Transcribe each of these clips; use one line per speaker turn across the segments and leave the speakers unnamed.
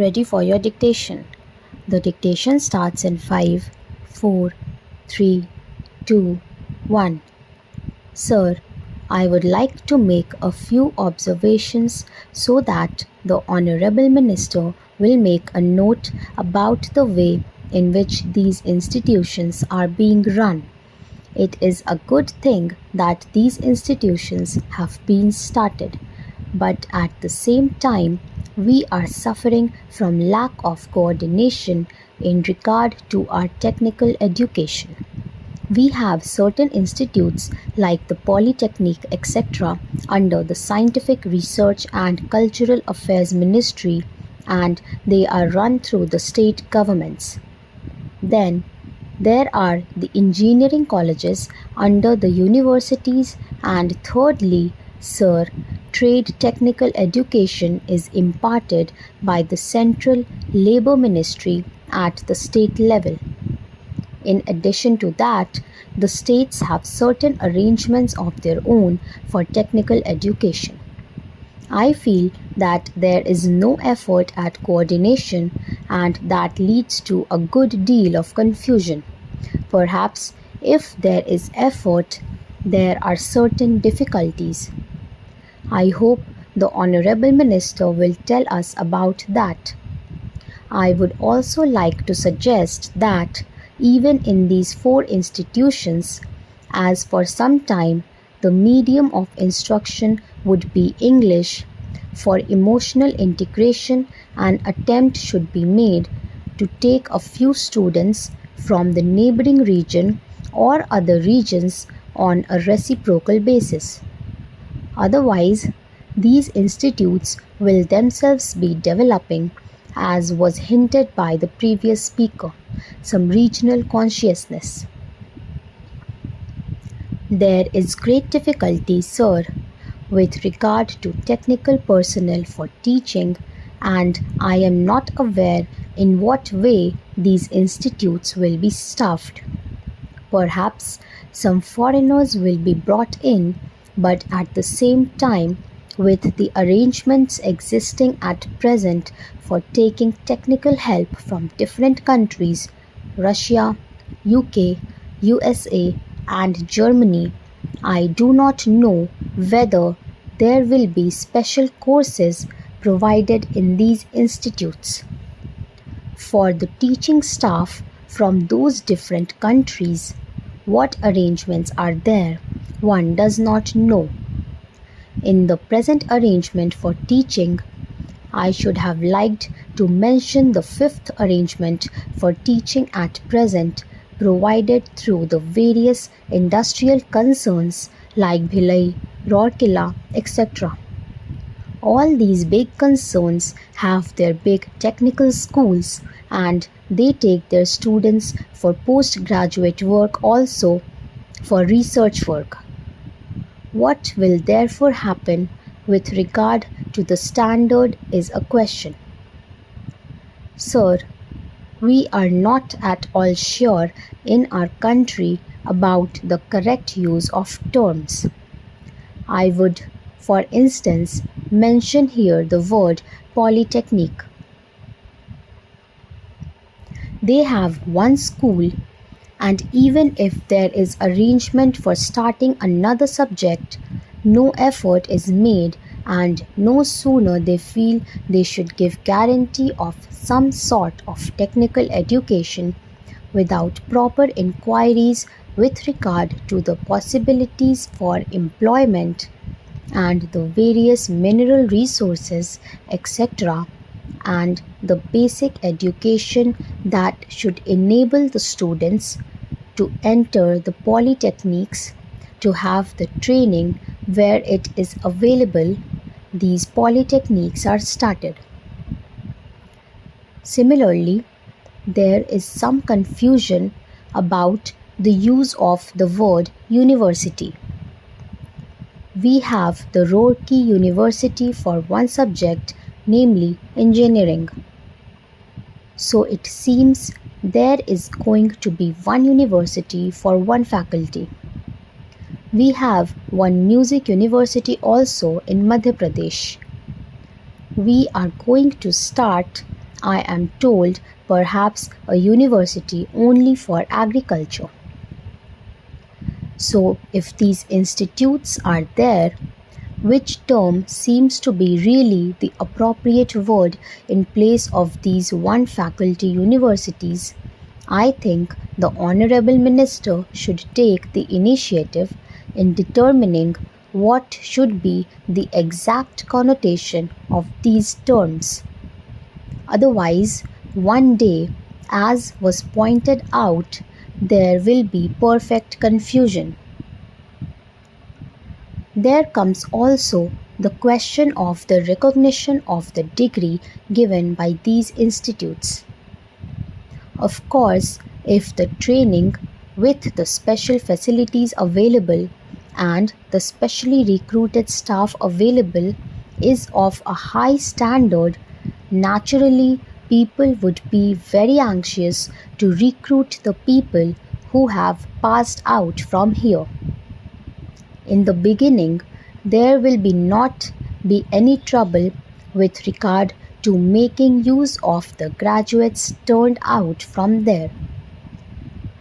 ready for your dictation. The dictation starts in 5, 4, 3, 2, 1. Sir, I would like to make a few observations so that the Honorable Minister will make a note about the way in which these institutions are being run. It is a good thing that these institutions have been started, but at the same time, we are suffering from lack of coordination in regard to our technical education. We have certain institutes like the Polytechnic, etc., under the Scientific Research and Cultural Affairs Ministry, and they are run through the state governments. Then, there are the engineering colleges under the universities, and thirdly, sir, trade technical education is imparted by the Central Labour Ministry at the state level. In addition to that, the states have certain arrangements of their own for technical education. I feel that there is no effort at coordination, and that leads to a good deal of confusion. Perhaps if there is effort, there are certain difficulties. I hope the Honorable Minister will tell us about that. I would also like to suggest that even in these 4 institutions, as for some time the medium of instruction would be English, for emotional integration an attempt should be made to take a few students from the neighboring region or other regions on a reciprocal basis. Otherwise, these institutes will themselves be developing, as was hinted by the previous speaker, some regional consciousness. There is great difficulty, sir, with regard to technical personnel for teaching, and I am not aware in what way these institutes will be staffed. Perhaps some foreigners will be brought in, but at the same time, with the arrangements existing at present for taking technical help from different countries, Russia, UK, USA, and Germany, I do not know whether there will be special courses provided in these institutes. For the teaching staff from those different countries, what arrangements are there, one does not know. In the present arrangement for teaching, I should have liked to mention the 5th arrangement for teaching at present, provided through the various industrial concerns like Bhilai, Rourkela, etc. All these big concerns have their big technical schools, and they take their students for postgraduate work, also for research work. What will therefore happen with regard to the standard is a question. Sir, we are not at all sure in our country about the correct use of terms. I would, for instance, mention here the word polytechnic. They have one school, and even if there is arrangement for starting another subject, no effort is made, and no sooner they feel they should give guarantee of some sort of technical education without proper inquiries with regard to the possibilities for employment and the various mineral resources, etc., and the basic education that should enable the students to enter the polytechnics, to have the training where it is available, these polytechnics are started. Similarly, there is some confusion about the use of the word university. We have the Roorkee University for one subject, namely engineering. So it seems there is going to be one university for one faculty. We have one music university also in Madhya Pradesh. We are going to start I am told perhaps a university only for agriculture. So, if these institutes are there, which term seems to be really the appropriate word in place of these one faculty universities? I think the Honorable Minister should take the initiative in determining what should be the exact connotation of these terms. Otherwise, one day, as was pointed out, there will be perfect confusion. There comes also the question of the recognition of the degree given by these institutes. Of course, if the training with the special facilities available and the specially recruited staff available is of a high standard, naturally people would be very anxious to recruit the people who have passed out from here. In the beginning, there will not be any trouble with regard to making use of the graduates turned out from there.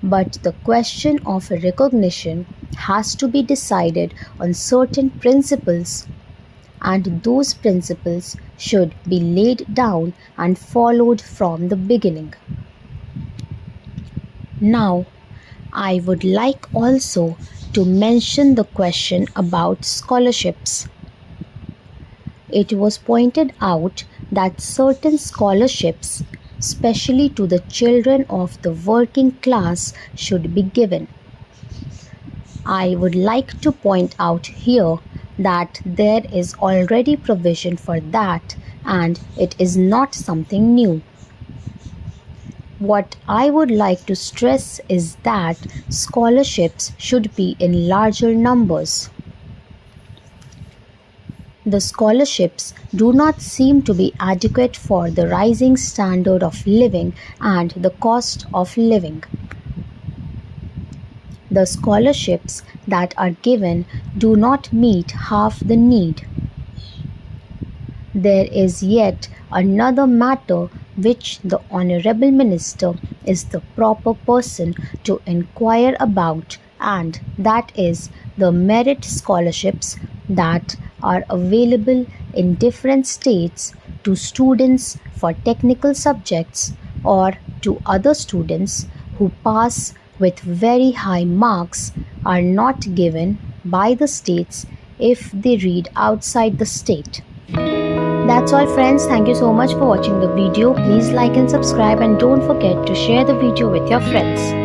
But the question of recognition has to be decided on certain principles, and those principles should be laid down and followed from the beginning. Now, I would like also to mention the question about scholarships. It was pointed out that certain scholarships, especially to the children of the working class, should be given. I would like to point out here that there is already provision for that and it is not something new. What I would like to stress is that scholarships should be in larger numbers. The scholarships do not seem to be adequate for the rising standard of living and the cost of living. The scholarships that are given do not meet half the need. There is yet another matter which the Honorable Minister is the proper person to inquire about, and that is the merit scholarships that are available in different states to students for technical subjects or to other students who pass with very high marks are not given by the states if they read outside the state. That's all friends, thank you so much for watching the video. Please like and subscribe and don't forget to share the video with your friends.